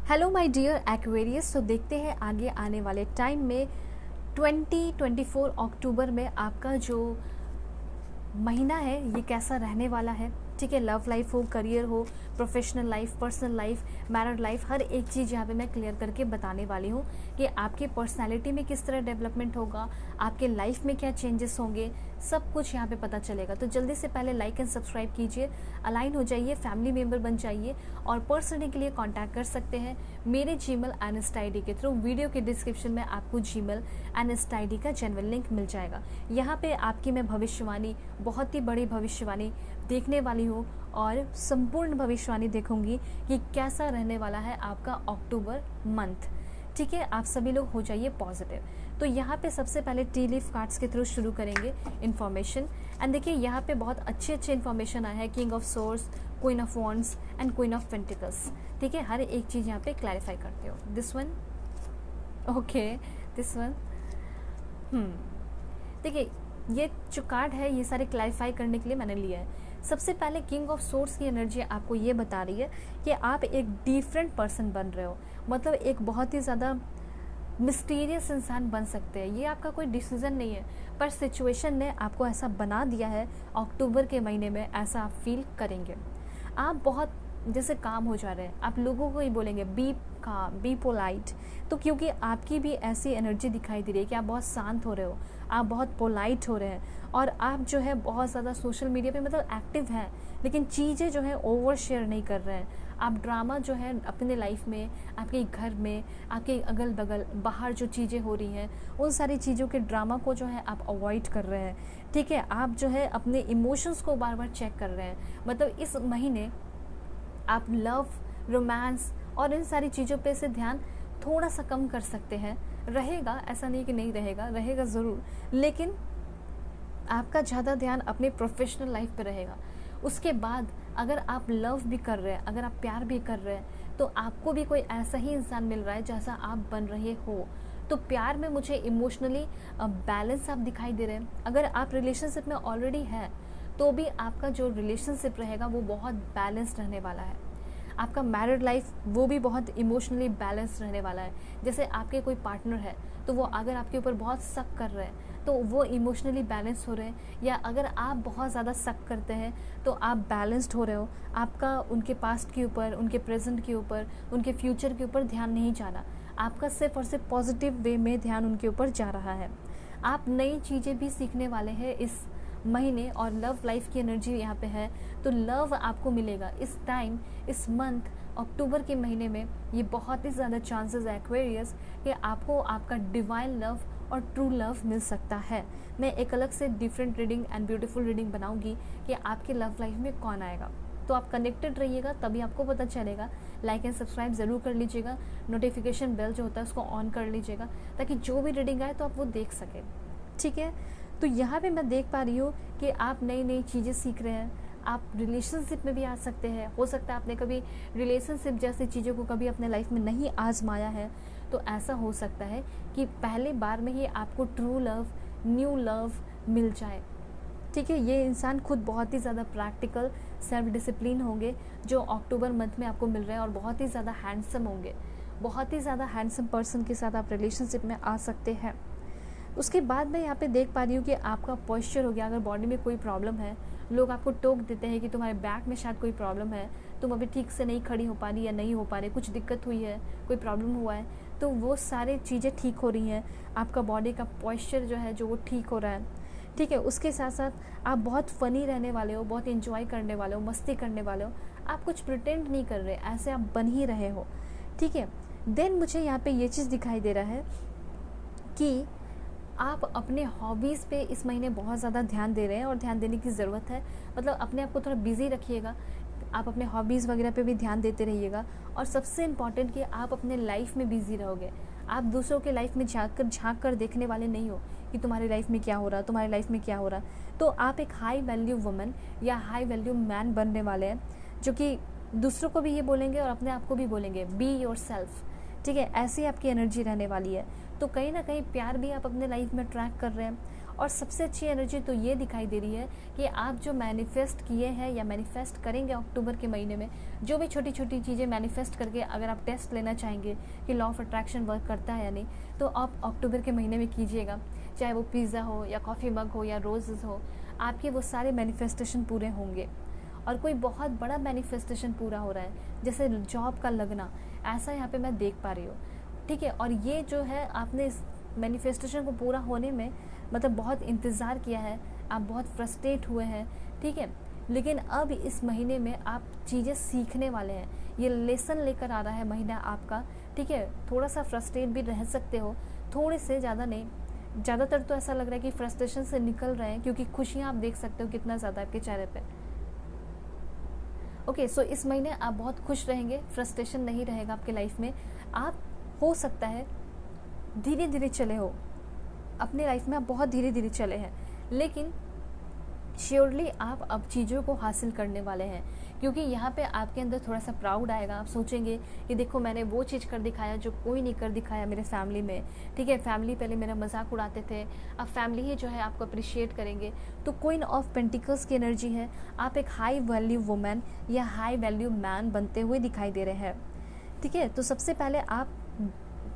Hello my dear Aquarius. तो देखते हैं आगे आने वाले टाइम में 2024 अक्टूबर में आपका जो महीना है ये कैसा रहने वाला है। ठीक है, लव लाइफ हो, करियर हो, professional life, personal life, married life, हर एक चीज़ यहाँ पे मैं क्लियर करके बताने वाली हूँ कि आपकी पर्सनालिटी में किस तरह डेवलपमेंट होगा, आपके लाइफ में क्या चेंजेस होंगे, सब कुछ यहाँ पे पता चलेगा। तो जल्दी से पहले लाइक एंड सब्सक्राइब कीजिए, अलाइन हो जाइए, फैमिली मेम्बर बन जाइए और पर्सनली के लिए कॉन्टैक्ट कर सकते हैं मेरे Gmail and Insta I D के थ्रू। वीडियो के डिस्क्रिप्शन में आपको Gmail and Insta I D का जेन्युइन लिंक मिल जाएगा। यहाँ पे आपकी मैं भविष्यवाणी, बहुत ही बड़ी भविष्यवाणी देखने वाली हूँ और संपूर्ण भविष्यवाणी देखूंगी कि कैसा रहने वाला है आपका अक्टूबर मंथ। ठीक है, आप सभी लोग हो जाइए पॉजिटिव। तो यहाँ पे सबसे पहले टी लीफ कार्ड्स के थ्रू शुरू करेंगे इन्फॉर्मेशन। एंड देखिए यहाँ पे बहुत अच्छे इन्फॉर्मेशन आया है, king of source, queen of wands and queen of pentacles. ठीक है, हर एक चीज़ यहाँ पे क्लैरिफाई करते हो। This one, okay, this one. देखिए ये जो कार्ड है ये सारे क्लैरिफाई करने के लिए मैंने लिया है। सबसे पहले किंग ऑफ सोर्स की एनर्जी आपको ये बता रही है कि आप एक डिफरेंट पर्सन बन रहे हो, मतलब एक बहुत ही ज़्यादा मिस्टीरियस इंसान बन सकते हैं। ये आपका कोई डिसीजन नहीं है, पर सिचुएशन ने आपको ऐसा बना दिया है। अक्टूबर के महीने में ऐसा आप फील करेंगे। आप बहुत जैसे काम हो जा रहे हैं, आप लोगों को ही बोलेंगे बी काम, बी पोलाइट। तो क्योंकि आपकी भी ऐसी एनर्जी दिखाई दे रही है कि आप बहुत शांत हो रहे हो, आप बहुत पोलाइट हो रहे हैं और आप जो है बहुत ज़्यादा सोशल मीडिया पे मतलब एक्टिव हैं, लेकिन चीज़ें जो है ओवर शेयर नहीं कर रहे हैं। आप ड्रामा जो है अपने लाइफ में, आपके घर में, आपके अगल बगल बाहर जो चीज़ें हो रही हैं उन सारी चीज़ों के ड्रामा को जो है आप अवॉइड कर रहे हैं। ठीक है, आप जो है अपने इमोशंस को बार बार चेक कर रहे हैं। मतलब इस महीने आप लव, रोमांस और इन सारी चीज़ों पे से ध्यान थोड़ा सा कम कर सकते हैं। रहेगा, ऐसा नहीं कि नहीं रहेगा, रहेगा ज़रूर, लेकिन आपका ज़्यादा ध्यान अपने प्रोफेशनल लाइफ पे रहेगा। उसके बाद अगर आप लव भी कर रहे हैं, अगर आप प्यार भी कर रहे हैं, तो आपको भी कोई ऐसा ही इंसान मिल रहा है जैसा आप बन रहे हो। तो प्यार में मुझे इमोशनली बैलेंस आप दिखाई दे रहे हैं। अगर आप रिलेशनशिप में ऑलरेडी है तो भी आपका जो रिलेशनशिप रहेगा वो बहुत बैलेंस्ड रहने वाला है। आपका मैरिड लाइफ वो भी बहुत इमोशनली बैलेंस रहने वाला है। जैसे आपके कोई पार्टनर है तो वो अगर आपके ऊपर बहुत शक कर रहे हैं तो वो इमोशनली बैलेंस हो रहे हैं, या अगर आप बहुत ज़्यादा शक करते हैं तो आप बैलेंस्ड हो रहे हो। आपका उनके पास्ट के ऊपर, उनके प्रेजेंट के ऊपर, उनके फ्यूचर के ऊपर ध्यान नहीं जा रहा, आपका सिर्फ और सिर्फ पॉजिटिव वे में ध्यान उनके ऊपर जा रहा है। आप नई चीज़ें भी सीखने वाले हैं इस महीने और लव लाइफ की एनर्जी यहाँ पे है, तो लव आपको मिलेगा इस टाइम, इस मंथ अक्टूबर के महीने में। ये बहुत ही ज़्यादा चांसेस है एक्वेरियस कि आपको आपका डिवाइन लव और ट्रू लव मिल सकता है। मैं एक अलग से different reading and beautiful reading बनाऊंगी कि आपके लव लाइफ में कौन आएगा। तो आप कनेक्टेड रहिएगा, तभी आपको पता चलेगा। लाइक एंड सब्सक्राइब ज़रूर कर लीजिएगा, नोटिफिकेशन बेल जो होता है उसको ऑन कर लीजिएगा ताकि जो भी रीडिंग आए तो आप वो देख सकें। ठीक है, तो यहाँ पे मैं देख पा रही हूँ कि आप नई नई चीज़ें सीख रहे हैं। आप रिलेशनशिप में भी आ सकते हैं। हो सकता है आपने कभी रिलेशनशिप जैसी चीज़ों को कभी अपने लाइफ में नहीं आजमाया है, तो ऐसा हो सकता है कि पहले बार में ही आपको ट्रू लव, न्यू लव मिल जाए। ठीक है, ये इंसान खुद बहुत ही ज़्यादा प्रैक्टिकल, सेल्फ डिसिप्लिन होंगे जो अक्टूबर मंथ में आपको मिल रहे हैं, और बहुत ही ज़्यादा हैंडसम होंगे। बहुत ही ज़्यादा हैंडसम पर्सन के साथ आप रिलेशनशिप में आ सकते हैं। उसके बाद मैं यहाँ पे देख पा रही हूँ कि आपका पॉस्चर हो गया। अगर बॉडी में कोई प्रॉब्लम है, लोग आपको टोक देते हैं कि तुम्हारे बैक में शायद कोई प्रॉब्लम है, तुम अभी ठीक से नहीं खड़ी हो पा रही या नहीं हो पा रही, कुछ दिक्कत हुई है, कोई प्रॉब्लम हुआ है, तो वो सारी चीज़ें ठीक हो रही हैं। आपका बॉडी का पॉस्चर जो है जो वो ठीक हो रहा है। ठीक है, उसके साथ साथ आप बहुत फ़नी रहने वाले हो, बहुत इंजॉय करने वाले हो, मस्ती करने वाले हो। आप कुछ प्रिटेंड नहीं कर रहे, ऐसे आप बन ही रहे हो। ठीक है, देन मुझे यहाँ पे ये चीज़ दिखाई दे रहा है कि आप अपने हॉबीज़ पे इस महीने बहुत ज़्यादा ध्यान दे रहे हैं और ध्यान देने की ज़रूरत है। मतलब अपने आप को थोड़ा बिजी रखिएगा, आप अपने हॉबीज़ वगैरह पे भी ध्यान देते रहिएगा। और सबसे इम्पॉर्टेंट कि आप अपने लाइफ में बिजी रहोगे। आप दूसरों के लाइफ में झाँक कर देखने वाले नहीं हो कि तुम्हारी लाइफ में क्या हो रहा, तुम्हारी लाइफ में क्या हो रहा। तो आप एक हाई वैल्यू वुमन या हाई वैल्यू मैन बनने वाले हैं, जो कि दूसरों को भी ये बोलेंगे और अपने आप को भी बोलेंगे बी योर सेल्फ। ठीक है, ऐसी आपकी एनर्जी रहने वाली है। तो कहीं ना कहीं प्यार भी आप अपने लाइफ में ट्रैक कर रहे हैं और सबसे अच्छी एनर्जी तो ये दिखाई दे रही है कि आप जो मैनिफेस्ट किए हैं या मैनिफेस्ट करेंगे अक्टूबर के महीने में, जो भी छोटी छोटी चीज़ें मैनिफेस्ट करके अगर आप टेस्ट लेना चाहेंगे कि लॉ ऑफ अट्रैक्शन वर्क करता है या नहीं, तो आप अक्टूबर के महीने में कीजिएगा। चाहे वो पिज़्ज़ा हो या कॉफ़ी मग हो या रोज़ हो, आपके वो सारे मैनिफेस्टेशन पूरे होंगे। और कोई बहुत बड़ा मैनिफेस्टेशन पूरा हो रहा है, जैसे जॉब का लगना, ऐसा यहाँ पे मैं देख पा रही हूँ, ठीक है। और ये जो है आपने इस मैनिफेस्टेशन को पूरा होने में मतलब बहुत इंतज़ार किया है, आप बहुत फ्रस्ट्रेट हुए हैं, ठीक है। लेकिन अब इस महीने में आप चीज़ें सीखने वाले हैं, ये लेसन लेकर आ रहा है महीना आपका, ठीक है। थोड़ा सा फ्रस्ट्रेट भी रह सकते हो, थोड़े से, ज़्यादा नहीं। ज़्यादातर तो ऐसा लग रहा है कि फ्रस्ट्रेशन से निकल रहे हैं, क्योंकि खुशियाँ आप देख सकते हो कितना ज़्यादा आपके चेहरे पे। ओके, सो इस महीने आप बहुत खुश रहेंगे, फ्रस्ट्रेशन नहीं रहेगा आपके लाइफ में। आप हो सकता है धीरे धीरे चले हो अपने लाइफ में, आप बहुत धीरे धीरे चले हैं, लेकिन श्योरली आप अब चीज़ों को हासिल करने वाले हैं, क्योंकि यहाँ पे आपके अंदर थोड़ा सा प्राउड आएगा। आप सोचेंगे कि देखो मैंने वो चीज़ कर दिखाया जो कोई नहीं कर दिखाया मेरे फैमिली में, ठीक है। फैमिली पहले मेरा मजाक उड़ाते थे, अब फैमिली ही जो है आपको अप्रिशिएट करेंगे। तो क्वीन ऑफ पेंटिकल्स की एनर्जी है, आप एक हाई वैल्यू वुमेन या हाई वैल्यू मैन बनते हुए दिखाई दे रहे हैं, ठीक है। तो सबसे पहले आप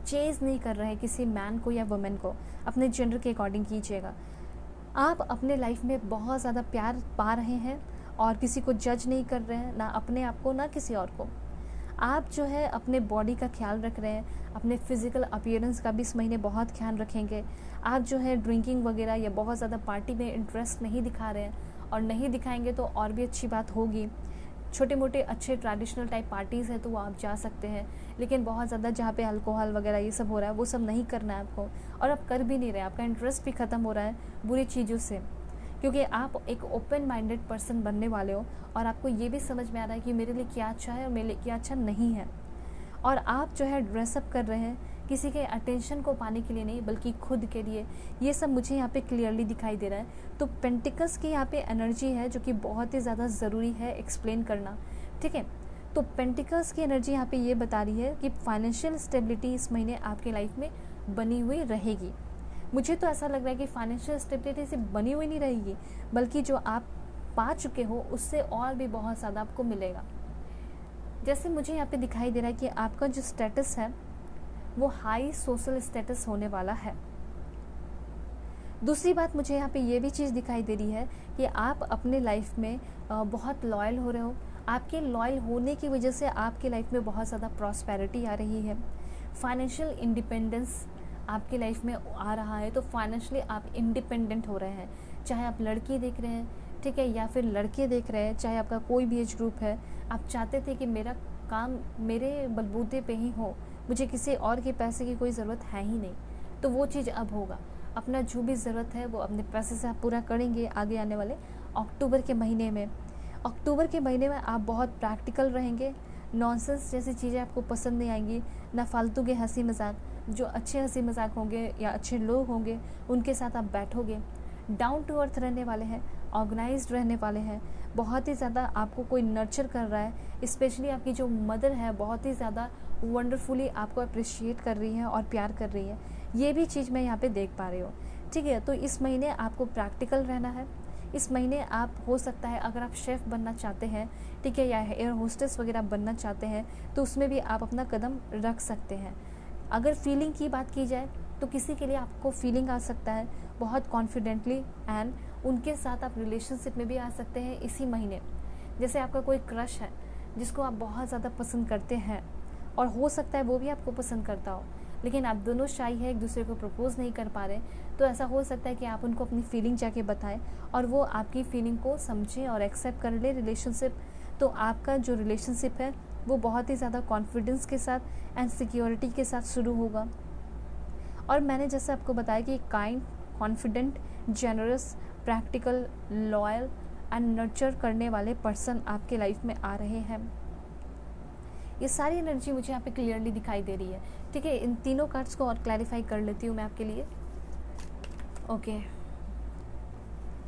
चेज नहीं कर रहे हैं किसी मैन को या वुमेन को, अपने जेंडर के अकॉर्डिंग कीजिएगा। आप अपने लाइफ में बहुत ज़्यादा प्यार पा रहे हैं और किसी को जज नहीं कर रहे हैं, ना अपने आप को ना किसी और को। आप जो है अपने बॉडी का ख्याल रख रहे हैं, अपने फिजिकल अपीयरेंस का भी इस महीने बहुत ख्याल रखेंगे। आप जो है ड्रिंकिंग वगैरह या बहुत ज़्यादा पार्टी में इंटरेस्ट नहीं दिखा रहे हैं, और नहीं दिखाएंगे तो और भी अच्छी बात होगी। छोटे मोटे अच्छे ट्रेडिशनल टाइप पार्टीज़ हैं तो वो आप जा सकते हैं, लेकिन बहुत ज़्यादा जहाँ पे अल्कोहल वगैरह ये सब हो रहा है वो सब नहीं करना है आपको, और आप कर भी नहीं रहे। आपका इंटरेस्ट भी ख़त्म हो रहा है बुरी चीज़ों से, क्योंकि आप एक ओपन माइंडेड पर्सन बनने वाले हो, और आपको ये भी समझ में आ रहा है कि मेरे लिए क्या अच्छा है और मेरे लिए क्या अच्छा नहीं है। और आप जो है ड्रेसअप कर रहे हैं किसी के अटेंशन को पाने के लिए नहीं, बल्कि खुद के लिए। ये सब मुझे यहाँ पे क्लियरली दिखाई दे रहा है। तो पेंटिकल्स की यहाँ पे एनर्जी है जो कि बहुत ही ज़्यादा ज़रूरी है एक्सप्लेन करना, ठीक है। तो पेंटिकल्स की एनर्जी यहाँ पे ये बता रही है कि फाइनेंशियल स्टेबिलिटी इस महीने आपके लाइफ में बनी हुई रहेगी। मुझे तो ऐसा लग रहा है कि फाइनेंशियल स्टेबिलिटी सिर्फ बनी हुई नहीं रहेगी, बल्कि जो आप पा चुके हो उससे और भी बहुत ज़्यादा आपको मिलेगा। जैसे मुझे यहाँ पे दिखाई दे रहा है कि आपका जो स्टेटस है वो हाई सोशल स्टेटस होने वाला है। दूसरी बात मुझे यहाँ पे ये भी चीज़ दिखाई दे रही है कि आप अपने लाइफ में बहुत लॉयल हो रहे हो। आपके लॉयल होने की वजह से आपके लाइफ में बहुत ज़्यादा प्रॉस्पेरिटी आ रही है। फाइनेंशियल इंडिपेंडेंस आपके लाइफ में आ रहा है, तो फाइनेंशियली आप इंडिपेंडेंट हो रहे हैं। चाहे आप लड़की देख रहे हैं, ठीक है, या फिर लड़के देख रहे हैं, चाहे आपका कोई भी एज ग्रुप है, आप चाहते थे कि मेरा काम मेरे बलबूते पे ही हो, मुझे किसी और के पैसे की कोई ज़रूरत है ही नहीं, तो वो चीज़ अब होगा। अपना जो भी ज़रूरत है वो अपने पैसे से आप पूरा करेंगे आगे आने वाले अक्टूबर के महीने में। अक्टूबर के महीने में आप बहुत प्रैक्टिकल रहेंगे। नॉनसेंस जैसी चीज़ें आपको पसंद नहीं आएंगी, ना फालतू के हंसी मजाक। जो अच्छे हंसी मजाक होंगे या अच्छे लोग होंगे उनके साथ आप बैठोगे। डाउन टू अर्थ रहने वाले हैं, ऑर्गेनाइज्ड रहने वाले हैं। बहुत ही ज़्यादा आपको कोई नर्चर कर रहा है, स्पेशली आपकी जो मदर है बहुत ही ज़्यादा वंडरफुली आपको अप्रिशिएट कर रही है और प्यार कर रही है। ये भी चीज़ मैं यहाँ पे देख पा रही हूँ, ठीक है। तो इस महीने आपको प्रैक्टिकल रहना है। इस महीने आप हो सकता है अगर आप शेफ़ बनना चाहते हैं, ठीक है, या एयर होस्टेस वगैरह बनना चाहते हैं, तो उसमें भी आप अपना कदम रख सकते हैं। अगर फीलिंग की बात की जाए तो किसी के लिए आपको फीलिंग आ सकता है बहुत कॉन्फिडेंटली, एंड उनके साथ आप रिलेशनशिप में भी आ सकते हैं इसी महीने। जैसे आपका कोई क्रश है जिसको आप बहुत ज़्यादा पसंद करते हैं, और हो सकता है वो भी आपको पसंद करता हो, लेकिन आप दोनों शाई है, एक दूसरे को प्रपोज नहीं कर पा रहे। तो ऐसा हो सकता है कि आप उनको अपनी फीलिंग जाके बताएं और वो आपकी फीलिंग को समझें और एक्सेप्ट कर ले रिलेशनशिप। तो आपका जो रिलेशनशिप है वो बहुत ही ज़्यादा कॉन्फिडेंस के साथ एंड सिक्योरिटी के साथ शुरू होगा। और मैंने जैसे आपको बताया कि kind, confident, generous, practical, loyal and nurture करने वाले पर्सन आपके लाइफ में आ रहे हैं। ये सारी एनर्जी मुझे यहाँ पे क्लियरली दिखाई दे रही है, ठीक है। इन तीनों कार्ड्स को और क्लैरिफाई कर लेती हूँ मैं आपके लिए। ओके,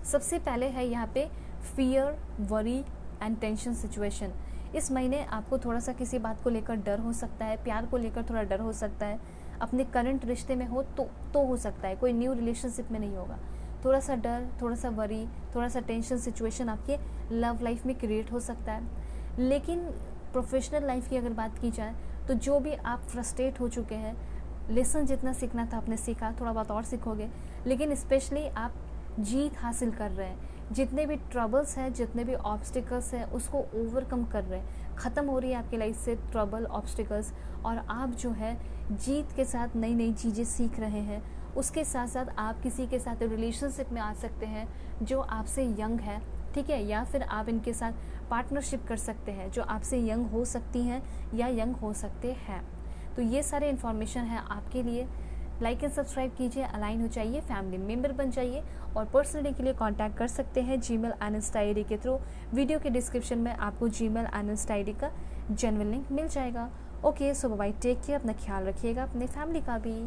सबसे पहले है यहाँ पे fear, worry and tension situation. इस महीने आपको थोड़ा सा किसी बात को लेकर डर हो सकता है, प्यार को लेकर थोड़ा डर हो सकता है। अपने करंट रिश्ते में हो तो हो सकता है, कोई न्यू रिलेशनशिप में नहीं होगा थोड़ा सा डर, थोड़ा सा वरी, थोड़ा सा टेंशन सिचुएशन आपके लव लाइफ में क्रिएट हो सकता है। लेकिन प्रोफेशनल लाइफ की अगर बात की जाए तो जो भी आप फ्रस्ट्रेट हो चुके हैं, लेसन जितना सीखना था आपने सीखा, थोड़ा बहुत और सीखोगे, लेकिन स्पेशली आप जीत हासिल कर रहे हैं। जितने भी ट्रबल्स हैं, जितने भी ऑब्स्टिकल्स हैं, उसको ओवरकम कर रहे हैं। ख़त्म हो रही है आपकी लाइफ से ट्रबल, ऑब्स्टिकल्स, और आप जो है जीत के साथ नई नई चीज़ें सीख रहे हैं। उसके साथ साथ आप किसी के साथ रिलेशनशिप में आ सकते हैं जो आपसे यंग है, ठीक है, या फिर आप इनके साथ पार्टनरशिप कर सकते हैं जो आपसे यंग हो सकती हैं या यंग हो सकते हैं। तो ये सारे इन्फॉर्मेशन है आपके लिए। लाइक एंड सब्सक्राइब कीजिए, अलाइन हो जाइए, फैमिली मेम्बर बन जाइए, और पर्सनली के लिए कांटेक्ट कर सकते हैं जीमेल एंड इंस्टा आईडी के थ्रू। वीडियो के डिस्क्रिप्शन में आपको जीमेल एंड इंस्टा आईडी का जेन्युइन लिंक मिल जाएगा। ओके, सो बाय, टेक केयर, अपना ख्याल रखिएगा, अपने फैमिली का भी।